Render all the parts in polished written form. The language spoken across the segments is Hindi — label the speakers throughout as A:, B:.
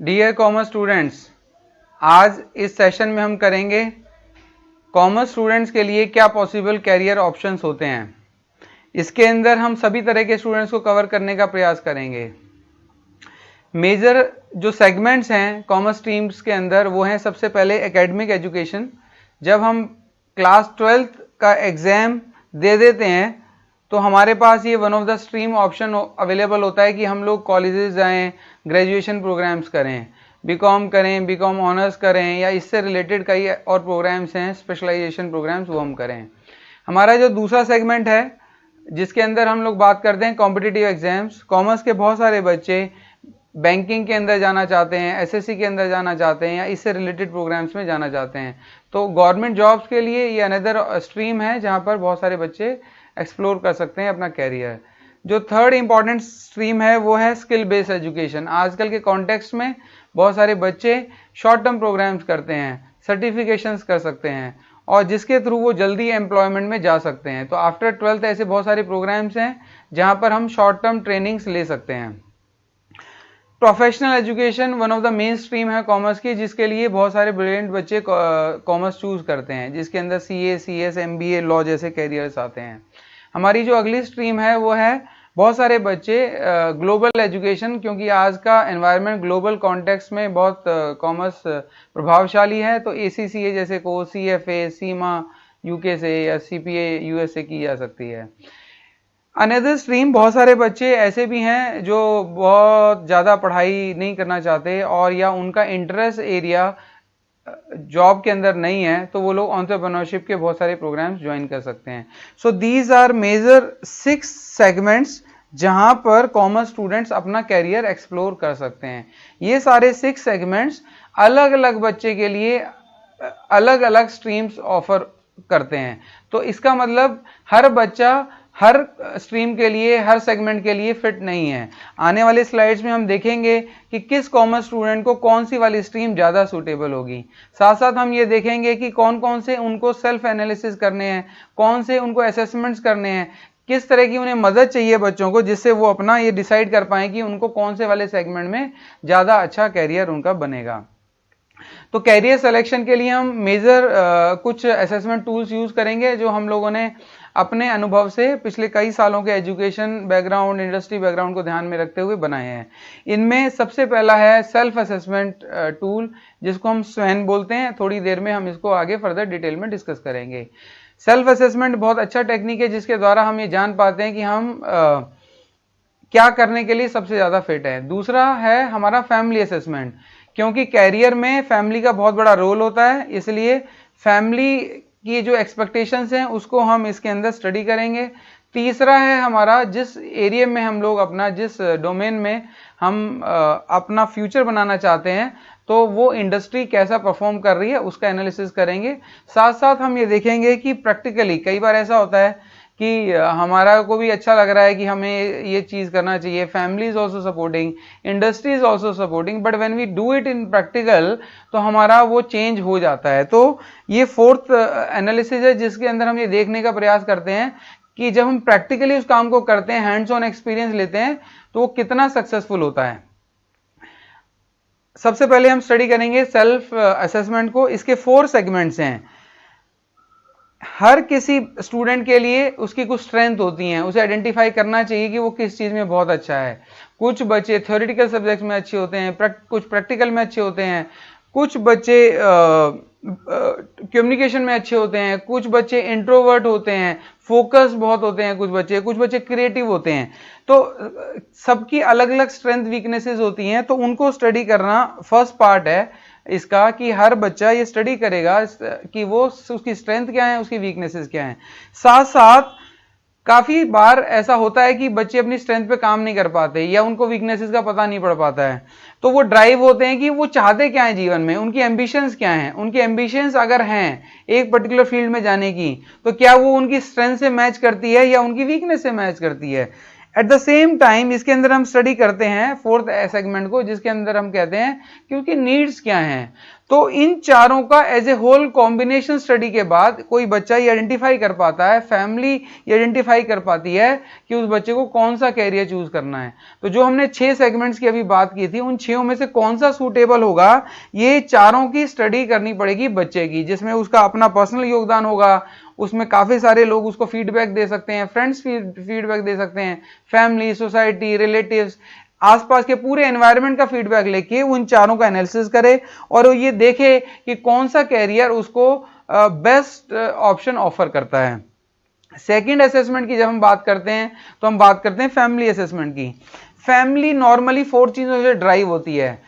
A: डियर कॉमर्स स्टूडेंट्स, आज इस सेशन में हम करेंगे कॉमर्स स्टूडेंट्स के लिए क्या पॉसिबल कैरियर ऑप्शंस होते हैं। इसके अंदर हम सभी तरह के स्टूडेंट्स को कवर करने का प्रयास करेंगे। मेजर जो सेगमेंट्स हैं कॉमर्स स्ट्रीम्स के अंदर वो हैं, सबसे पहले एकेडमिक एजुकेशन। जब हम क्लास 12th का एग्ज़ाम दे देते हैं तो हमारे पास ये one of the stream option available होता है कि हम लोग कॉलेजेस जाएं, ग्रेजुएशन प्रोग्राम्स करें, बीकॉम करें, बीकॉम ऑनर्स करें, या इससे रिलेटेड कई और प्रोग्राम्स हैं, स्पेशलाइजेशन प्रोग्राम्स, वो हम करें। हमारा जो दूसरा सेगमेंट है जिसके अंदर हम लोग बात करते हैं कॉम्पिटिटिव एग्जाम्स। कॉमर्स के बहुत सारे बच्चे बैंकिंग के अंदर जाना चाहते हैं, एसएससी के अंदर जाना चाहते हैं, या इससे रिलेटेड प्रोग्राम्स में जाना चाहते हैं। तो गवर्नमेंट जॉब्स के लिए ये अनदर स्ट्रीम है जहाँ पर बहुत सारे बच्चे एक्सप्लोर कर सकते हैं अपना कैरियर। जो थर्ड इंपॉर्टेंट स्ट्रीम है वो है स्किल बेस्ड एजुकेशन। आजकल के कॉन्टेक्स्ट में बहुत सारे बच्चे शॉर्ट टर्म प्रोग्राम्स करते हैं, सर्टिफिकेशंस कर सकते हैं, और जिसके थ्रू वो जल्दी एम्प्लॉयमेंट में जा सकते हैं। तो आफ्टर 12th ऐसे बहुत सारे प्रोग्राम्स हैं जहाँ पर हम शॉर्ट टर्म ट्रेनिंग्स ले सकते हैं। Professional education one of the main stream है कॉमर्स की, जिसके लिए बहुत सारे ब्रिलियंट बच्चे कॉमर्स चूज करते हैं, जिसके अंदर सीए, सीएस, एमबीए, लॉ जैसे कैरियर्स आते हैं। हमारी जो अगली स्ट्रीम है वो है बहुत सारे बच्चे ग्लोबल एजुकेशन, क्योंकि आज का एनवायरनमेंट ग्लोबल कॉन्टेक्स्ट में बहुत कॉमर्स प्रभावशाली है। तो एसीसीए जैसे कोर्स, सीएफए, सीमा यूके से, या सीपीए यूएस से की जा सकती है। अनदर स्ट्रीम, बहुत सारे बच्चे ऐसे भी हैं जो बहुत ज़्यादा पढ़ाई नहीं करना चाहते और या उनका इंटरेस्ट एरिया जॉब के अंदर नहीं है, तो वो लोग एंटरप्रेन्योरशिप के बहुत सारे प्रोग्राम्स ज्वाइन कर सकते हैं। So these are major 6 segments जहां पर कॉमर्स स्टूडेंट्स अपना कैरियर एक्सप्लोर कर सकते हैं। ये सारे 6 सेगमेंट्स अलग अलग बच्चे के लिए अलग अलग स्ट्रीम्स ऑफर करते हैं। तो इसका मतलब हर बच्चा हर स्ट्रीम के लिए, हर सेगमेंट के लिए फिट नहीं है। आने वाले स्लाइड्स में हम देखेंगे कि किस कॉमर्स स्टूडेंट को कौन सी वाली स्ट्रीम ज़्यादा सूटेबल होगी। साथ साथ हम ये देखेंगे कि कौन कौन से उनको सेल्फ एनालिसिस करने हैं, कौन से उनको असेसमेंट्स करने हैं, किस तरह की उन्हें मदद चाहिए बच्चों को, जिससे वो अपना ये डिसाइड कर पाएँ कि उनको कौन से वाले सेगमेंट में ज़्यादा अच्छा कैरियर उनका बनेगा। तो कैरियर सिलेक्शन के लिए हम मेजर कुछ असेसमेंट टूल्स यूज़ करेंगे जो हम लोगों ने अपने अनुभव से पिछले कई सालों के एजुकेशन बैकग्राउंड, इंडस्ट्री बैकग्राउंड को ध्यान में रखते हुए बनाए हैं। इनमें सबसे पहला है सेल्फ असेसमेंट टूल, जिसको हम स्वैन बोलते हैं। थोड़ी देर में हम इसको आगे फर्दर डिटेल में डिस्कस करेंगे। सेल्फ असेसमेंट बहुत अच्छा टेक्निक है जिसके द्वारा हम ये जान पाते हैं कि हम क्या करने के लिए सबसे ज़्यादा फिट है। दूसरा है हमारा फैमिली असेसमेंट, क्योंकि कैरियर में फैमिली का बहुत बड़ा रोल होता है, इसलिए फैमिली की जो एक्सपेक्टेशंस हैं उसको हम इसके अंदर स्टडी करेंगे। तीसरा है हमारा जिस एरिया में हम लोग अपना, जिस डोमेन में हम अपना फ्यूचर बनाना चाहते हैं, तो वो इंडस्ट्री कैसा परफॉर्म कर रही है उसका एनालिसिस करेंगे। साथ साथ हम ये देखेंगे कि प्रैक्टिकली कई बार ऐसा होता है कि हमारा को भी अच्छा लग रहा है कि हमें ये चीज़ करना चाहिए, family is also supporting, industry is also supporting, but when we do it in practical तो हमारा वो चेंज हो जाता है। तो ये फोर्थ एनालिसिस है जिसके अंदर हम ये देखने का प्रयास करते हैं कि जब हम प्रैक्टिकली उस काम को करते हैं, हैंड्स ऑन एक्सपीरियंस लेते हैं, तो वो कितना सक्सेसफुल होता है। सबसे पहले हम स्टडी करेंगे सेल्फ असेसमेंट को। इसके 4 सेगमेंट्स हैं। हर किसी स्टूडेंट के लिए उसकी कुछ स्ट्रेंथ होती हैं, उसे आइडेंटिफाई करना चाहिए कि वो किस चीज़ में बहुत अच्छा है। कुछ बच्चे थ्योरेटिकल सब्जेक्ट्स में अच्छे होते हैं, कुछ प्रैक्टिकल में अच्छे होते हैं, कुछ बच्चे कम्युनिकेशन में अच्छे होते हैं, कुछ बच्चे इंट्रोवर्ट होते हैं, फोकस बहुत होते हैं, कुछ बच्चे क्रिएटिव होते हैं। तो सबकी अलग अलग स्ट्रेंथ वीकनेसेस होती हैं, तो उनको स्टडी करना फर्स्ट पार्ट है इसका, कि हर बच्चा ये स्टडी करेगा कि वो उसकी स्ट्रेंथ क्या है, उसकी वीकनेसेस क्या है। साथ साथ काफी बार ऐसा होता है कि बच्चे अपनी स्ट्रेंथ पे काम नहीं कर पाते या उनको वीकनेसेस का पता नहीं पड़ पाता है, तो वो ड्राइव होते हैं कि वो चाहते क्या है जीवन में, उनकी एम्बिशंस क्या हैं। उनकी एम्बिशंस अगर हैं एक पर्टिकुलर फील्ड में जाने की, तो क्या वो उनकी स्ट्रेंथ से मैच करती है या उनकी वीकनेस से मैच करती है। एट द सेम टाइम इसके अंदर हम स्टडी करते हैं फोर्थ सेगमेंट को, जिसके अंदर हम कहते हैं कि उसकी नीड्स क्या हैं। तो इन चारों का as a whole combination study के बाद कोई बच्चा ये आइडेंटिफाई कर पाता है, फैमिली ये आइडेंटिफाई कर पाती है कि उस बच्चे को कौन सा कैरियर चूज करना है। तो जो हमने 6 सेगमेंट्स की अभी बात की थी, उन 6 में से कौन सा सूटेबल होगा, ये चारों की स्टडी करनी पड़ेगी बच्चे की, जिसमें उसका अपना पर्सनल योगदान होगा। उसमें काफी सारे लोग उसको फीडबैक दे सकते हैं, फ्रेंड्स फीडबैक दे सकते हैं, फैमिली, सोसाइटी, रिलेटिव्स, आसपास के पूरे एनवायरनमेंट का फीडबैक लेके उन चारों का एनालिसिस करे और ये देखे कि कौन सा कैरियर उसको बेस्ट ऑप्शन ऑफर करता है। सेकंड असेसमेंट की जब हम बात करते हैं तो हम बात करते हैं फैमिली असेसमेंट की। फैमिली नॉर्मली 4 चीजों से ड्राइव होती है।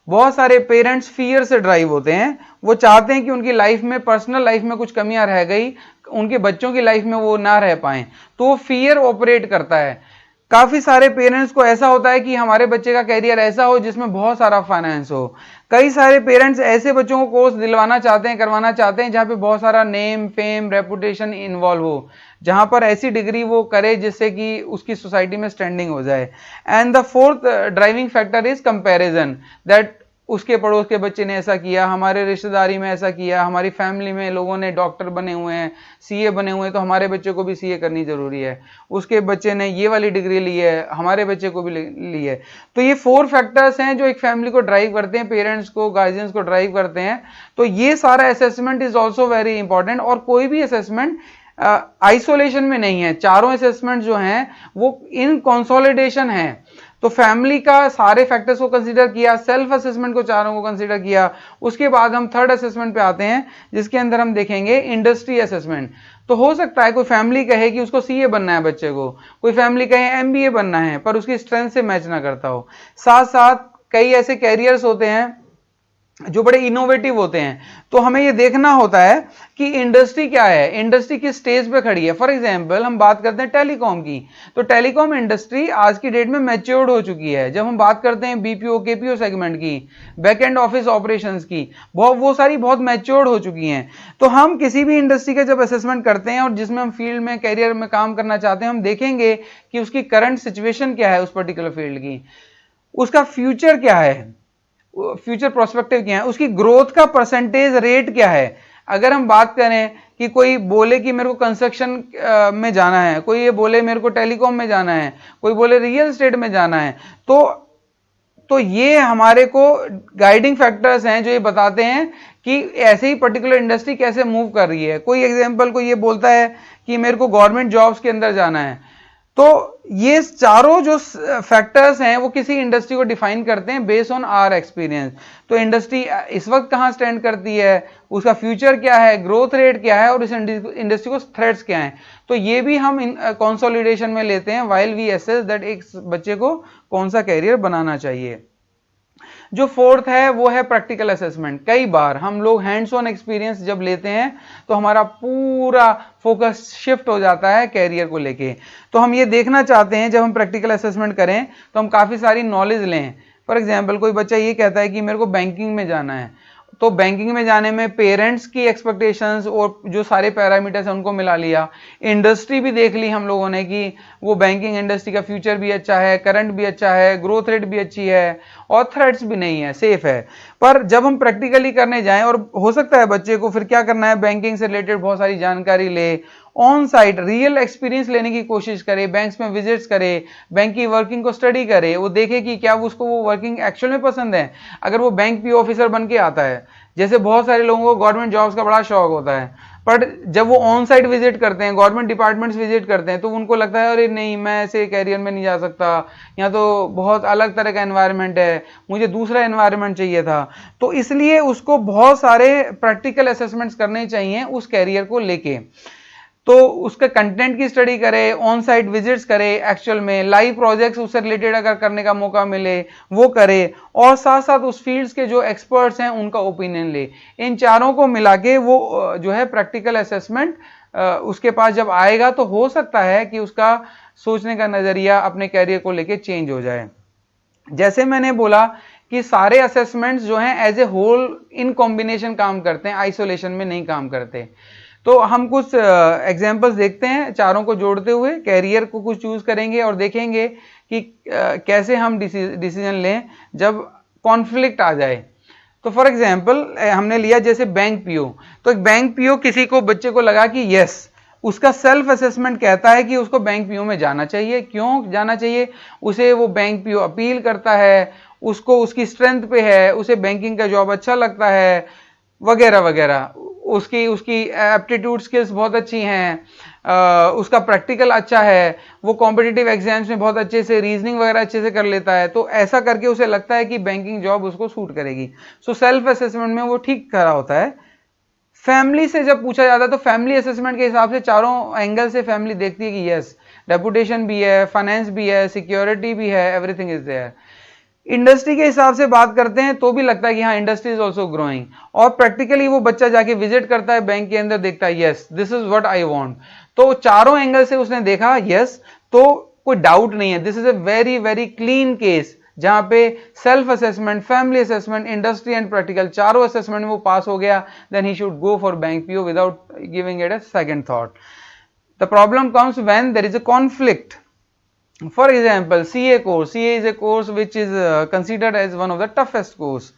A: बहुत सारे पेरेंट्स फियर से ड्राइव होते हैं, वो चाहते हैं कि उनकी लाइफ में, पर्सनल लाइफ में कुछ कमियां रह गई, उनके बच्चों की लाइफ में वो ना रह पाए, तो वो फियर ऑपरेट करता है। काफी सारे पेरेंट्स को ऐसा होता है कि हमारे बच्चे का कैरियर ऐसा हो जिसमें बहुत सारा फाइनेंस हो। कई सारे पेरेंट्स ऐसे बच्चों को कोर्स दिलवाना चाहते हैं, करवाना चाहते हैं जहां पे बहुत सारा नेम, फेम, रेपुटेशन इन्वॉल्व हो, जहां पर ऐसी डिग्री वो करे जिससे कि उसकी सोसाइटी में स्टैंडिंग हो जाए। And the fourth driving factor is comparison, that उसके पड़ोस के बच्चे ने ऐसा किया, हमारे रिश्तेदारी में ऐसा किया, हमारी फैमिली में लोगों ने डॉक्टर बने हुए हैं, सीए बने हुए हैं, तो हमारे बच्चे को भी सीए करनी जरूरी है। उसके बच्चे ने ये वाली डिग्री ली है, हमारे बच्चे को भी ली है। तो ये 4 फैक्टर्स हैं जो एक फैमिली को ड्राइव करते हैं, पेरेंट्स को, गार्जियंस को ड्राइव करते हैं। तो ये सारा assessment is also very important. और कोई भी असेसमेंट आइसोलेशन में नहीं है, चारों असेसमेंट जो हैं वो इन कंसोलिडेशन है। तो फैमिली का सारे फैक्टर्स को कंसीडर किया, सेल्फ असेसमेंट को चारों को कंसीडर किया, उसके बाद हम थर्ड असेसमेंट पे आते हैं जिसके अंदर हम देखेंगे इंडस्ट्री असेसमेंट। तो हो सकता है कोई फैमिली कहे कि उसको सीए बनना है बच्चे को, कोई फैमिली कहे एमबीए बनना है, पर उसकी स्ट्रेंथ से मैच ना करता हो। साथ साथ कई ऐसे कैरियर्स होते हैं जो बड़े इनोवेटिव होते हैं, तो हमें ये देखना होता है कि इंडस्ट्री क्या है, इंडस्ट्री किस स्टेज पे खड़ी है। फॉर एग्जांपल हम बात करते हैं टेलीकॉम की, तो टेलीकॉम इंडस्ट्री आज की डेट में मैच्योर्ड हो चुकी है। जब हम बात करते हैं बीपीओ केपीओ सेगमेंट की, बैक एंड ऑफिस ऑपरेशंस की, वो सारी बहुत मैच्योर्ड हो चुकी हैं। तो हम किसी भी इंडस्ट्री का जब असेसमेंट करते हैं और जिसमें हम फील्ड में, कैरियर में काम करना चाहते हैं, हम देखेंगे कि उसकी करंट सिचुएशन क्या है, उस पर्टिकुलर फील्ड की, उसका फ्यूचर क्या है, फ्यूचर प्रोस्पेक्टिव क्या है, उसकी ग्रोथ का परसेंटेज रेट क्या है। अगर हम बात करें कि कोई बोले कि मेरे को कंस्ट्रक्शन में जाना है, कोई ये बोले मेरे को टेलीकॉम में जाना है, कोई बोले रियल एस्टेट में जाना है, तो ये हमारे को गाइडिंग फैक्टर्स हैं जो ये बताते हैं कि ऐसे ही पर्टिकुलर इंडस्ट्री कैसे मूव कर रही है। कोई एग्जांपल कोई ये बोलता है कि मेरे को गवर्नमेंट जॉब्स के अंदर जाना है, तो ये चारों जो फैक्टर्स हैं वो किसी इंडस्ट्री को डिफाइन करते हैं बेस्ड ऑन आवर एक्सपीरियंस। तो इंडस्ट्री इस वक्त कहां स्टैंड करती है, उसका फ्यूचर क्या है, ग्रोथ रेट क्या है, और इस इंडस्ट्री को थ्रेट्स क्या हैं, तो ये भी हम कंसोलिडेशन में लेते हैं व्हाइल वी असेस दैट एक बच्चे को कौन सा कैरियर बनाना चाहिए। जो फोर्थ है वो है प्रैक्टिकल असेसमेंट। कई बार हम लोग हैंड्स ऑन एक्सपीरियंस जब लेते हैं तो हमारा पूरा फोकस शिफ्ट हो जाता है कैरियर को लेके। तो हम ये देखना चाहते हैं जब हम प्रैक्टिकल असेसमेंट करें तो हम काफ़ी सारी नॉलेज लें। फॉर एग्जांपल कोई बच्चा ये कहता है कि मेरे को बैंकिंग में जाना है, तो बैंकिंग में जाने में पेरेंट्स की एक्सपेक्टेशंस और जो सारे पैरामीटर्स हैं उनको मिला लिया, इंडस्ट्री भी देख ली हम लोगों ने कि वो बैंकिंग इंडस्ट्री का फ्यूचर भी अच्छा है, करंट भी अच्छा है, ग्रोथ रेट भी अच्छी है और थ्रेट्स भी नहीं है, सेफ है। पर जब हम प्रैक्टिकली करने जाएं, और हो सकता है बच्चे को फिर क्या करना है, बैंकिंग से रिलेटेड बहुत सारी जानकारी ले, ऑन साइट रियल एक्सपीरियंस लेने की कोशिश करे, बैंक्स में विजिट्स करे, बैंक की वर्किंग को स्टडी करे, वो देखे कि क्या उसको वो वर्किंग एक्चुअल में पसंद है। अगर वो बैंक पीओ ऑफिसर बन के आता है, जैसे बहुत सारे लोगों को गवर्नमेंट जॉब्स का बड़ा शौक होता है, पर जब वो ऑन साइट विजिट करते हैं, गवर्नमेंट डिपार्टमेंट्स विजिट करते हैं, तो उनको लगता है अरे नहीं, मैं ऐसे कैरियर में नहीं जा सकता, यहाँ तो बहुत अलग तरह का एनवायरनमेंट है, मुझे दूसरा एनवायरनमेंट चाहिए था। तो इसलिए उसको बहुत सारे प्रैक्टिकल असेसमेंट्स करने चाहिए उस कैरियर को लेके। तो उसके कंटेंट की स्टडी करे, ऑन साइट विजिट्स करे, एक्चुअल में लाइव प्रोजेक्ट्स उससे रिलेटेड अगर करने का मौका मिले वो करे, और साथ साथ उस फील्ड्स के जो एक्सपर्ट्स हैं उनका ओपिनियन ले। इन चारों को मिला के वो जो है प्रैक्टिकल असेसमेंट उसके पास जब आएगा तो हो सकता है कि उसका सोचने का नजरिया अपने कैरियर को लेके चेंज हो जाए। जैसे मैंने बोला कि सारे असेसमेंट्स जो हैं as a whole in combination काम करते हैं, आइसोलेशन में नहीं काम करते। तो हम कुछ एग्जांपल्स देखते हैं चारों को जोड़ते हुए, कैरियर को कुछ चूज करेंगे और देखेंगे कि कैसे हम डिसीजन लें जब कॉन्फ्लिक्ट आ जाए। तो फॉर एग्जांपल हमने लिया जैसे बैंक पीओ, तो एक बैंक पीओ किसी को बच्चे को लगा कि यस, उसका सेल्फ असेसमेंट कहता है कि उसको बैंक पीओ में जाना चाहिए। क्यों जाना चाहिए? उसे वो बैंक पीओ अपील करता है, उसको उसकी स्ट्रेंथ पे है, उसे बैंकिंग का जॉब अच्छा लगता है वगैरह वगैरह, उसकी उसकी एप्टीट्यूड स्किल्स बहुत अच्छी हैं, उसका प्रैक्टिकल अच्छा है, वो कॉम्पिटिटिव एग्जाम्स में बहुत अच्छे से रीजनिंग वगैरह अच्छे से कर लेता है, तो ऐसा करके उसे लगता है कि बैंकिंग जॉब उसको सूट करेगी। सो सेल्फ असेसमेंट में वो ठीक करा होता है। फैमिली से जब पूछा जाता है तो फैमिली असेसमेंट के हिसाब से चारों एंगल से फैमिली देखती है कि यस, रेपुटेशन भी है, फाइनेंस भी है, सिक्योरिटी भी है, एवरीथिंग इज देयर। इंडस्ट्री के हिसाब से बात करते हैं तो भी लगता है कि हाँ, इंडस्ट्री इज ऑल्सो ग्रोइंग, और प्रैक्टिकली वो बच्चा जाके विजिट करता है बैंक के अंदर, देखता है yes this is what I want. तो चारों एंगल से उसने देखा यस, तो कोई डाउट नहीं है, this is a very very clean case, जहां पे self assessment, family assessment, industry and practical चारों असेसमेंट में वो पास हो गया, then he should go for bank PO without giving it a second thought. The problem comes when there is a conflict. For example, CA course. CA is a course which is considered as one of the toughest course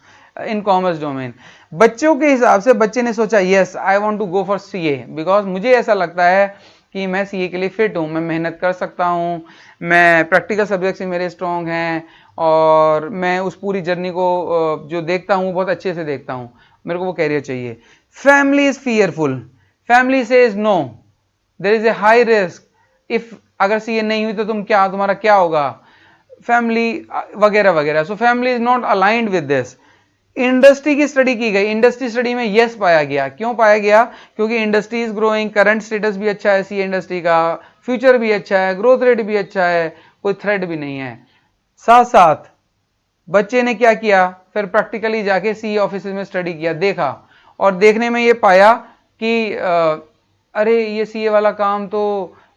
A: in commerce domain. बच्चों के हिसाब से बच्चे ने सोचा yes, I want to go for CA because मुझे ऐसा लगता है कि मैं CA के लिए फिट हूँ, मैं मेहनत कर सकता हूँ, मैं प्रैक्टिकल सब्जेक्ट से मेरे स्ट्रॉन्ग हैं, और मैं उस पूरी जर्नी को जो देखता हूँ बहुत अच्छे से देखता हूँ, मेरे को वो कैरियर चाहिए। Family is fearful, family says no, there is a high risk, if अगर सीए नहीं हुई तो तुम्हारा क्या होगा, फैमिली वगैरह वगैरह। So family is not aligned with this. Industry की स्टडी की गई, इंडस्ट्री स्टडी में यस पाया गया। क्यों पाया गया? क्योंकि industry is growing, current status भी अच्छा है सीए इंडस्ट्री का, फ्यूचर भी अच्छा है, ग्रोथ रेट भी अच्छा है, कोई थ्रेट भी नहीं है। साथ साथ बच्चे ने क्या किया, फिर प्रैक्टिकली जाके सीए ऑफिस में स्टडी किया, देखा, और देखने में ये पाया कि अरे ये सीए वाला काम तो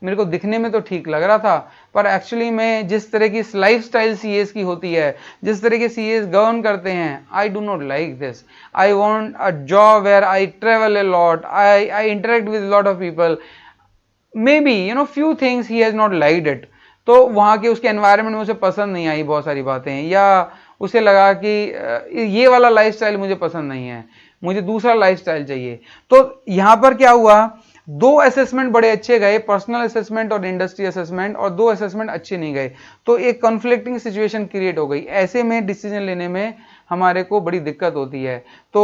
A: मेरे को दिखने में तो ठीक लग रहा था, पर एक्चुअली में जिस तरह की लाइफस्टाइल सीएस की होती है, जिस तरह के सीएस गवर्न करते हैं, I do not like this. I want a job where I travel a lot, I interact with lot of people, maybe few things he has not liked it. तो वहां के उसके एनवायरनमेंट में उसे पसंद नहीं आई बहुत सारी बातें, या उसे लगा कि ये वाला लाइफस्टाइल मुझे पसंद नहीं है, मुझे दूसरा लाइफस्टाइल चाहिए। तो यहां पर क्या हुआ, दो असेसमेंट बड़े अच्छे गए, पर्सनल असेसमेंट और इंडस्ट्री असेसमेंट, और दो असेसमेंट अच्छे नहीं गए, तो एक कॉन्फ्लिक्टिंग सिचुएशन क्रिएट हो गई। ऐसे में डिसीजन लेने में हमारे को बड़ी दिक्कत होती है। तो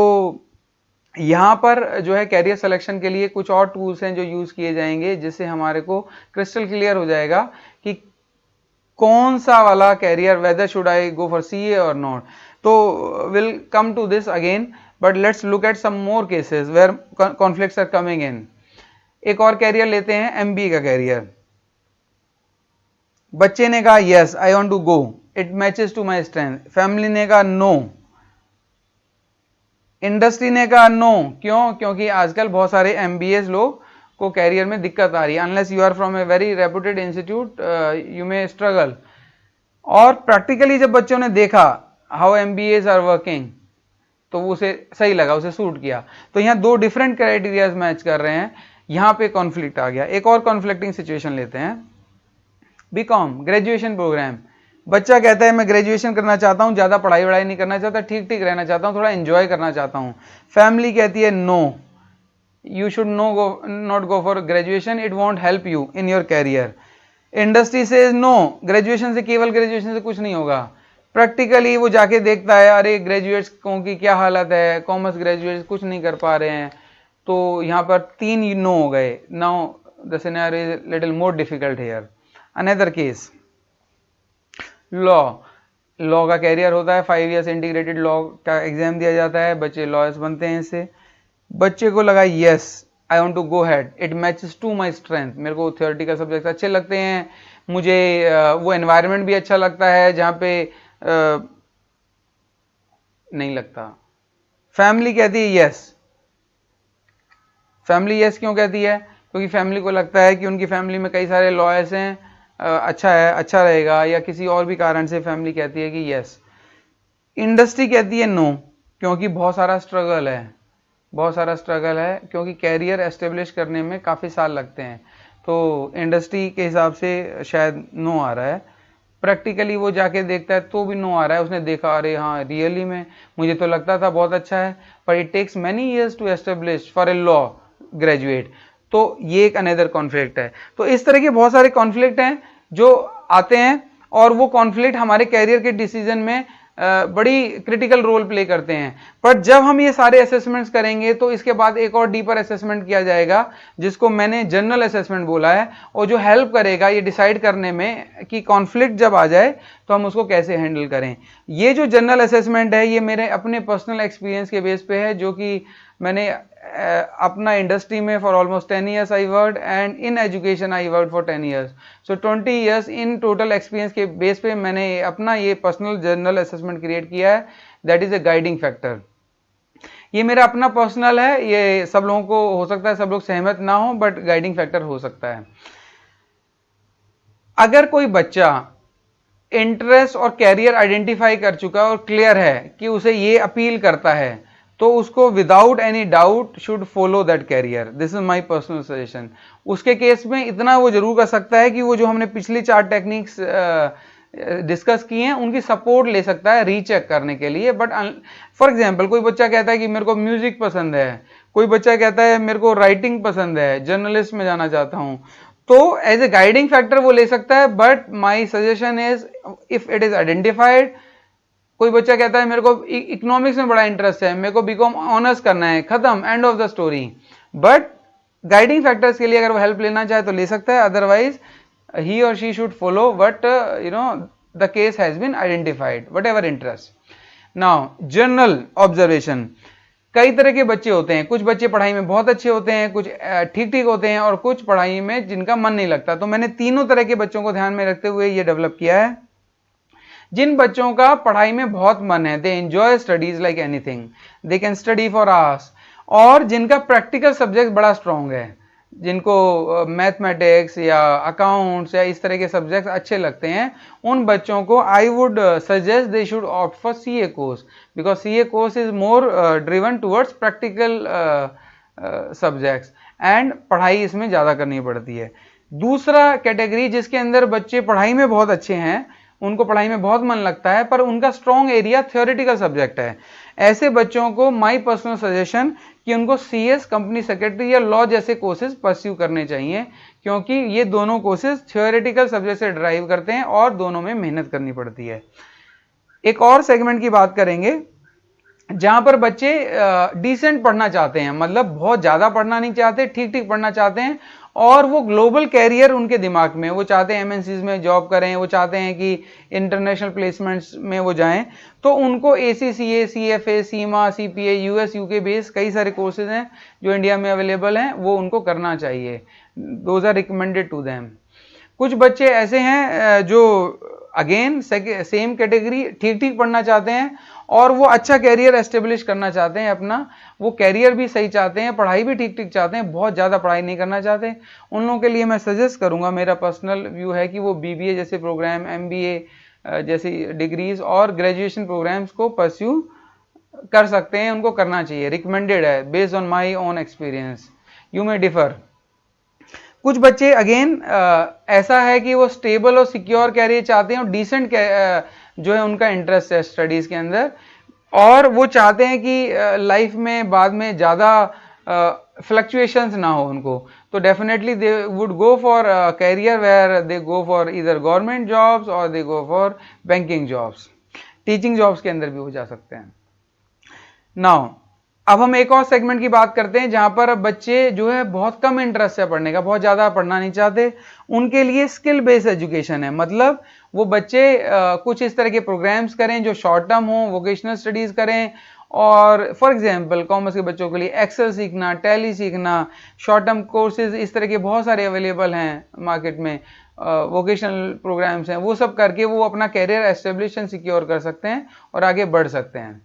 A: यहां पर जो है कैरियर सिलेक्शन के लिए कुछ और टूल्स हैं जो यूज किए जाएंगे, जिससे हमारे को क्रिस्टल क्लियर हो जाएगा कि कौन सा वाला career, whether should I go for CA और नॉट। तो will come to this again, but let's look at some more cases where conflicts are coming in. एक और कैरियर लेते हैं, एमबीए का कैरियर। बच्चे ने कहा yes I want to go, it matches to my strength. Family ने कहा नो, इंडस्ट्री ने कहा नो। क्यों? क्योंकि आजकल बहुत सारे एमबीएस लोग को कैरियर में दिक्कत आ रही है, unless you are from a very reputed institute you may struggle. और प्रैक्टिकली जब बच्चों ने देखा हाउ एमबीएस आर वर्किंग, तो उसे सही लगा, उसे सूट किया। तो यहाँ दो डिफरेंट क्राइटेरियाज मैच कर रहे हैं, यहां पे कॉन्फ्लिक्ट आ गया। एक और कॉन्फ्लिक्टिंग सिचुएशन लेते हैं, बीकॉम ग्रेजुएशन प्रोग्राम। बच्चा कहता है मैं ग्रेजुएशन करना चाहता हूं, ज्यादा पढ़ाई वढ़ाई नहीं करना चाहता, ठीक ठीक रहना चाहता हूं, थोड़ा एंजॉय करना चाहता हूं। फैमिली कहती है no, you should not go for graduation, it won't help you in your career. Industry says no, graduation से, केवल ग्रेजुएशन से कुछ नहीं होगा। प्रैक्टिकली वो जाके देखता है, अरे ग्रेजुएट्स की क्या हालत है, कॉमर्स ग्रेजुएट्स कुछ नहीं कर पा रहे हैं। तो यहां पर 3 नो हो गए। Now the scenario is little more difficult here. Another case, law का कैरियर होता है, 5 इयर्स इंटीग्रेटेड लॉ का एग्जाम दिया जाता है, बच्चे लॉयर्स बनते हैं इससे। बच्चे को लगा yes I want to go head, it matches to my strength, मेरे को थ्योरेटिकल सब्जेक्ट अच्छे लगते हैं, मुझे वो एनवायरनमेंट भी अच्छा लगता है जहां पे नहीं लगता। फैमिली कहती है यस। फैमिली यस क्यों कहती है? क्योंकि फैमिली को लगता है कि उनकी फैमिली में कई सारे लॉयर्स हैं, अच्छा है, अच्छा रहेगा, या किसी और भी कारण से फैमिली कहती है कि यस। इंडस्ट्री कहती है नो, क्योंकि बहुत सारा स्ट्रगल है, बहुत सारा स्ट्रगल है, क्योंकि कैरियर एस्टेब्लिश करने में काफ़ी साल लगते हैं। तो इंडस्ट्री के हिसाब से शायद नो आ रहा है, प्रैक्टिकली वो जाके देखता है तो भी नो आ रहा है। उसने देखा अरे हाँ रियली में मुझे तो लगता था बहुत अच्छा है, पर it takes many years to establish for a law graduate. तो ये एक अनदर कॉन्फ्लिक्ट है। तो इस तरह के बहुत सारे कॉन्फ्लिक्ट हैं जो आते हैं, और वो कॉन्फ्लिक्ट हमारे कैरियर के डिसीजन में बड़ी क्रिटिकल रोल प्ले करते हैं। पर जब हम ये सारे असेसमेंट्स करेंगे तो इसके बाद एक और डीपर असेसमेंट किया जाएगा, जिसको मैंने जनरल असेसमेंट बोला है, और जो हेल्प करेगा ये डिसाइड करने में कि कॉन्फ्लिक्ट जब आ जाए तो हम उसको कैसे हैंडल करें। ये जो जनरल असेसमेंट है ये मेरे अपने पर्सनल एक्सपीरियंस के बेस पे है, जो कि मैंने अपना इंडस्ट्री में for almost 10 years I worked, and in education I worked for 10 years। So 20 years in total experience के बेस पे मैंने अपना ये पर्सनल जनरल असेसमेंट क्रिएट किया है, that is a guiding factor. ये मेरा अपना पर्सनल है, ये सब लोगों को हो सकता है सब लोग सहमत ना हो, बट गाइडिंग फैक्टर हो सकता है। अगर कोई बच्चा इंटरेस्ट और कैरियर आइडेंटिफाई कर चुका है और क्लियर है कि उसे ये अपील करता है, तो उसको without any doubt should follow that career. This is my personal suggestion. उसके केस में इतना वो जरूर कर सकता है कि वो जो हमने पिछली 4 टेक्निक्स डिस्कस किए हैं उनकी सपोर्ट ले सकता है रीचेक करने के लिए। बट फॉर एग्जांपल कोई बच्चा कहता है कि मेरे को म्यूजिक पसंद है, कोई बच्चा कहता है मेरे को राइटिंग पसंद है, जर्नलिस्ट में जाना चाहता हूं, तो एज ए गाइडिंग फैक्टर वो ले सकता है। But my suggestion is if it is identified, कोई बच्चा कहता है मेरे को इकोनॉमिक्स में बड़ा इंटरेस्ट है, मेरे को बीकॉम ऑनर्स करना है, खत्म, end of the story. But guiding factors के लिए अगर वो हेल्प लेना चाहे तो ले सकता है, otherwise he or she should follow what the case has been identified, whatever interest. Now general observation, कई तरह के बच्चे होते हैं। कुछ बच्चे पढ़ाई में बहुत अच्छे होते हैं, कुछ ठीक ठीक होते हैं, और कुछ पढ़ाई में जिनका मन नहीं लगता। तो मैंने तीनों तरह के बच्चों को ध्यान में रखते हुए ये डेवलप किया है। जिन बच्चों का पढ़ाई में बहुत मन है, they enjoy studies like anything, they can study for hours, और जिनका प्रैक्टिकल सब्जेक्ट बड़ा स्ट्रांग है, जिनको मैथमेटिक्स या अकाउंट्स या इस तरह के सब्जेक्ट्स अच्छे लगते हैं, उन बच्चों को I would suggest they should opt for CA course, because CA course is more driven towards practical subjects, and पढ़ाई इसमें ज़्यादा करनी पड़ती है। दूसरा कैटेगरी, जिसके अंदर बच्चे पढ़ाई में बहुत अच्छे हैं, उनको पढ़ाई में बहुत मन लगता है, पर उनका स्ट्रॉन्ग एरिया थ्योरेटिकल सब्जेक्ट है, ऐसे बच्चों को माय पर्सनल सजेशन कि उनको सीएस, कंपनी सेक्रेटरी या लॉ जैसे कोर्सेज परस्यू करने चाहिए, क्योंकि ये दोनों कोर्सेज थ्योरेटिकल सब्जेक्ट से ड्राइव करते हैं और दोनों में मेहनत करनी पड़ती है। एक और सेगमेंट की बात करेंगे जहां पर बच्चे डिसेंट पढ़ना चाहते हैं, मतलब बहुत ज्यादा पढ़ना नहीं चाहते, ठीक ठीक पढ़ना चाहते हैं, और वो ग्लोबल कैरियर उनके दिमाग में, वो चाहते हैं एमएनसीज में जॉब करें, वो चाहते हैं कि इंटरनेशनल प्लेसमेंट्स में वो जाएं। तो उनको एसीसीए, सीएफए, सीमा, सीपीए, यूएस, यूके बेस कई सारे कोर्सेज हैं जो इंडिया में अवेलेबल हैं, वो उनको करना चाहिए। Those are recommended to them. कुछ बच्चे ऐसे हैं जो अगेन सेम कैटेगरी, ठीक ठीक पढ़ना चाहते हैं और वो अच्छा कैरियर एस्टेब्लिश करना चाहते हैं अपना, वो कैरियर भी सही चाहते हैं, पढ़ाई भी ठीक ठीक चाहते हैं, बहुत ज़्यादा पढ़ाई नहीं करना चाहते। उन लोगों के लिए मैं सजेस्ट करूंगा, मेरा पर्सनल व्यू है कि वो बीबीए जैसे प्रोग्राम, एमबीए जैसी डिग्रीज और ग्रेजुएशन प्रोग्राम्स को परस्यू कर सकते हैं, उनको करना चाहिए, रिकमेंडेड है based on my own experience, you may differ. कुछ बच्चे अगेन ऐसा है कि वो स्टेबल और सिक्योर कैरियर चाहते हैं और डिसेंट जो है उनका इंटरेस्ट है स्टडीज के अंदर, और वो चाहते हैं कि लाइफ में बाद में ज़्यादा फ्लक्चुएशंस ना हो उनको, तो definitely they would go for career where they go for इधर गवर्नमेंट जॉब्स और they go for banking jobs, teaching jobs के अंदर भी हो जा सकते हैं। नाउ अब हम एक और सेगमेंट की बात करते हैं जहां पर बच्चे जो है बहुत कम इंटरेस्ट है पढ़ने का, बहुत ज़्यादा पढ़ना नहीं चाहते, उनके लिए स्किल बेस्ड एजुकेशन है। मतलब वो बच्चे कुछ इस तरह के प्रोग्राम्स करें जो शॉर्ट टर्म हो, वोकेशनल स्टडीज़ करें, और फॉर एग्जांपल कॉमर्स के बच्चों के लिए एक्सेल सीखना, टैली सीखना, शॉर्ट टर्म कोर्सेज इस तरह के बहुत सारे अवेलेबल हैं मार्केट में, वोकेशनल प्रोग्राम्स हैं, वो सब करके वो अपना कैरियर एस्टेब्लिश एंड सिक्योर कर सकते हैं और आगे बढ़ सकते हैं।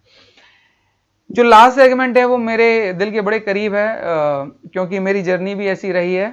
A: जो लास्ट सेगमेंट है वो मेरे दिल के बड़े करीब है, क्योंकि मेरी जर्नी भी ऐसी रही है,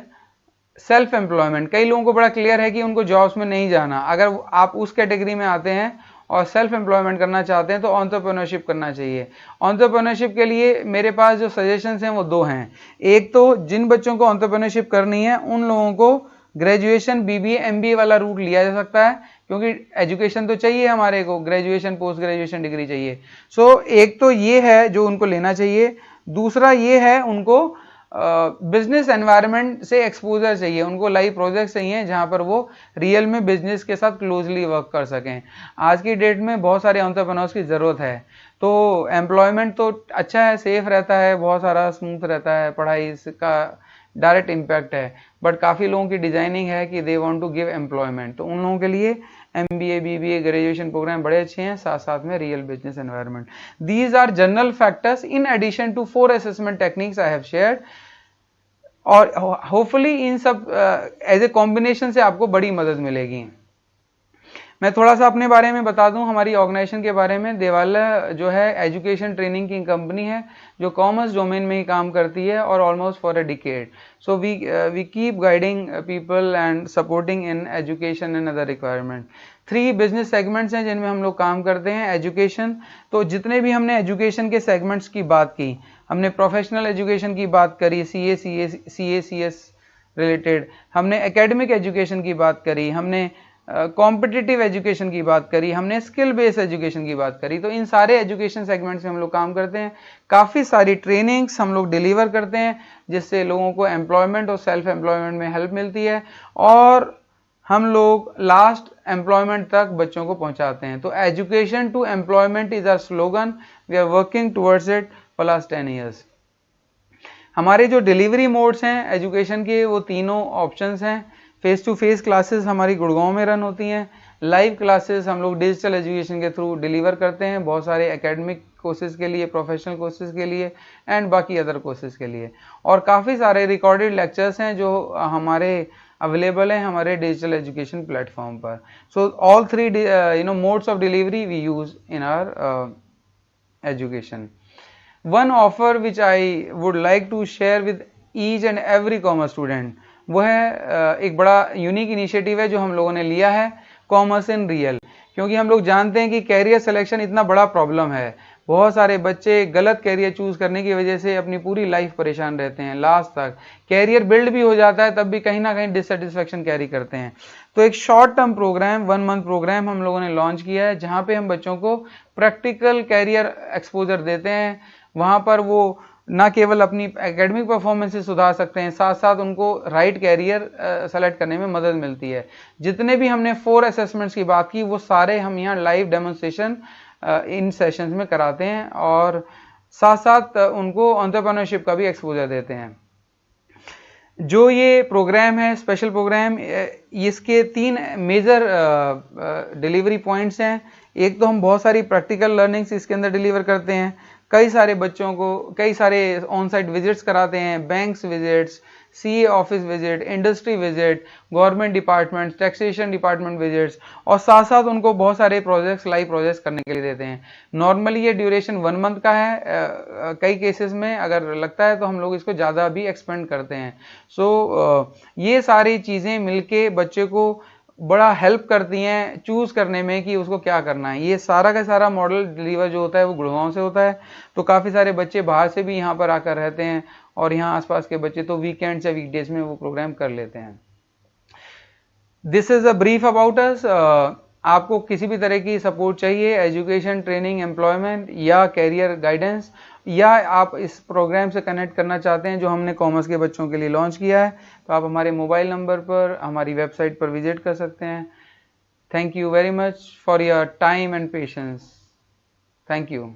A: सेल्फ एम्प्लॉयमेंट। कई लोगों को बड़ा क्लियर है कि उनको जॉब्स में नहीं जाना। अगर आप उस कैटेगरी में आते हैं और सेल्फ एम्प्लॉयमेंट करना चाहते हैं तो एंटरप्रेन्योरशिप करना चाहिए। एंटरप्रेन्योरशिप के लिए मेरे पास जो सजेशंस हैं वो दो हैं। एक तो जिन बच्चों को एंटरप्रेन्योरशिप करनी है उन लोगों को ग्रेजुएशन बीबीए एमबीए वाला रूट लिया जा सकता है, क्योंकि एजुकेशन तो चाहिए हमारे को, ग्रेजुएशन पोस्ट ग्रेजुएशन डिग्री चाहिए। सो एक तो ये है जो उनको लेना चाहिए। दूसरा ये है उनको बिजनेस एनवायरनमेंट से एक्सपोजर चाहिए, उनको लाइव प्रोजेक्ट चाहिए जहां पर वो रियल में बिजनेस के साथ क्लोजली वर्क कर सकें। आज की डेट में बहुत सारे एंटरप्रेन्योर्स की ज़रूरत है। तो एम्प्लॉयमेंट तो अच्छा है, सेफ रहता है, बहुत सारा स्मूथ रहता है, पढ़ाई का डायरेक्ट इम्पैक्ट है, बट काफ़ी लोगों की डिजाइनिंग है कि they want to give employment. तो उन लोगों के लिए MBA BBA ग्रेजुएशन प्रोग्राम बड़े अच्छे हैं, साथ साथ में real business environment. These are general factors in addition to 4 assessment techniques I have shared, और होपफुली इन सब एज ए कॉम्बिनेशन से आपको बड़ी मदद मिलेगी। मैं थोड़ा सा अपने बारे में बता दूं, हमारी ऑर्गेनाइजेशन के बारे में। देवाला जो है एजुकेशन ट्रेनिंग की कंपनी है जो कॉमर्स डोमेन में ही काम करती है और almost for a decade. So we keep guiding people and supporting in education and other requirement. 3 business segments हैं जिनमें हम लोग काम करते हैं। एजुकेशन, तो जितने भी हमने एजुकेशन के सेगमेंट्स की बात की, हमने प्रोफेशनल एजुकेशन की बात करी, CA CS रिलेटेड, हमने एकेडमिक एजुकेशन की बात करी, हमने कॉम्पिटिटिव एजुकेशन की बात करी, हमने स्किल बेस्ड एजुकेशन की बात करी। तो इन सारे एजुकेशन सेगमेंट्स में हम लोग काम करते हैं। काफ़ी सारी ट्रेनिंग्स हम लोग डिलीवर करते हैं जिससे लोगों को एम्प्लॉयमेंट और सेल्फ एम्प्लॉयमेंट में हेल्प मिलती है, और हम लोग लास्ट एम्प्लॉयमेंट तक बच्चों को पहुंचाते हैं। तो education to employment is our slogan, we are working towards it for last 10 years. हमारे जो डिलीवरी मोड्स हैं एजुकेशन के, वो तीनों ऑप्शंस हैं। फेस टू फेस क्लासेस हमारी गुड़गांव में रन होती हैं। लाइव क्लासेस हम लोग डिजिटल एजुकेशन के थ्रू डिलीवर करते हैं, बहुत सारे एकेडमिक कोर्सेज के लिए, प्रोफेशनल कोर्सेज के लिए एंड बाकी अदर कोर्सेज के लिए। और काफ़ी सारे रिकॉर्डेड लेक्चर्स हैं जो हमारे अवेलेबल हैं हमारे डिजिटल एजुकेशन प्लेटफॉर्म पर। So all 3 modes of delivery we use in our education. One offer which I would like to share with each and every commerce student, वो है एक बड़ा यूनिक इनिशिएटिव है जो हम लोगों ने लिया है, कॉमर्स इन रियल। क्योंकि हम लोग जानते हैं कि कैरियर सिलेक्शन इतना बड़ा प्रॉब्लम है, बहुत सारे बच्चे गलत कैरियर चूज करने की वजह से अपनी पूरी लाइफ परेशान रहते हैं। लास्ट तक कैरियर बिल्ड भी हो जाता है तब भी कहीं ना कहीं डिससेटिस्फेक्शन कैरी करते हैं। तो एक short term program, 1 month program हम लोगों ने लॉन्च किया है जहां पे हम बच्चों को प्रैक्टिकल कैरियर एक्सपोजर देते हैं। वहां पर वो ना केवल अपनी एकेडमिक परफॉर्मेंस से सुधार सकते हैं, साथ साथ उनको राइट कैरियर सेलेक्ट करने में मदद मिलती है। जितने भी हमने 4 असेसमेंट्स की बात की वो सारे हम यहाँ लाइव डेमोन्स्ट्रेशन इन सेशंस में कराते हैं, और साथ साथ उनको एंटरप्रेन्योरशिप का भी एक्सपोजर देते हैं। जो ये प्रोग्राम है स्पेशल प्रोग्राम, इसके 3 मेजर डिलीवरी पॉइंट्स हैं। एक तो हम बहुत सारी प्रैक्टिकल लर्निंग्स इसके अंदर डिलीवर करते हैं, कई सारे बच्चों को कई सारे ऑन साइट विजिट्स कराते हैं, banks visits, CA office visit, industry visit, government department, taxation department visits, और साथ साथ उनको बहुत सारे प्रोजेक्ट्स, लाइव प्रोजेक्ट्स करने के लिए देते हैं। नॉर्मली ये ड्यूरेशन 1 मंथ का है, कई केसेस में अगर लगता है तो हम लोग इसको ज़्यादा भी एक्सपेंड करते हैं। सो ये सारी चीज़ें मिलके बच्चे को बड़ा हेल्प करती हैं चूज करने में कि उसको क्या करना है। ये सारा का सारा मॉडल डिलीवर जो होता है वो गुड़गांव से होता है। तो काफ़ी सारे बच्चे बाहर से भी यहाँ पर आकर रहते हैं, और यहाँ आसपास के बच्चे तो वीकेंड्स या वीकडेज में वो प्रोग्राम कर लेते हैं। This is a brief about us. आपको किसी भी तरह की सपोर्ट चाहिए, एजुकेशन, ट्रेनिंग, एम्प्लॉयमेंट या कैरियर गाइडेंस, या आप इस प्रोग्राम से कनेक्ट करना चाहते हैं जो हमने कॉमर्स के बच्चों के लिए लॉन्च किया है, तो आप हमारे मोबाइल नंबर पर, हमारी वेबसाइट पर विजिट कर सकते हैं। Thank you very much for your time and patience. Thank you.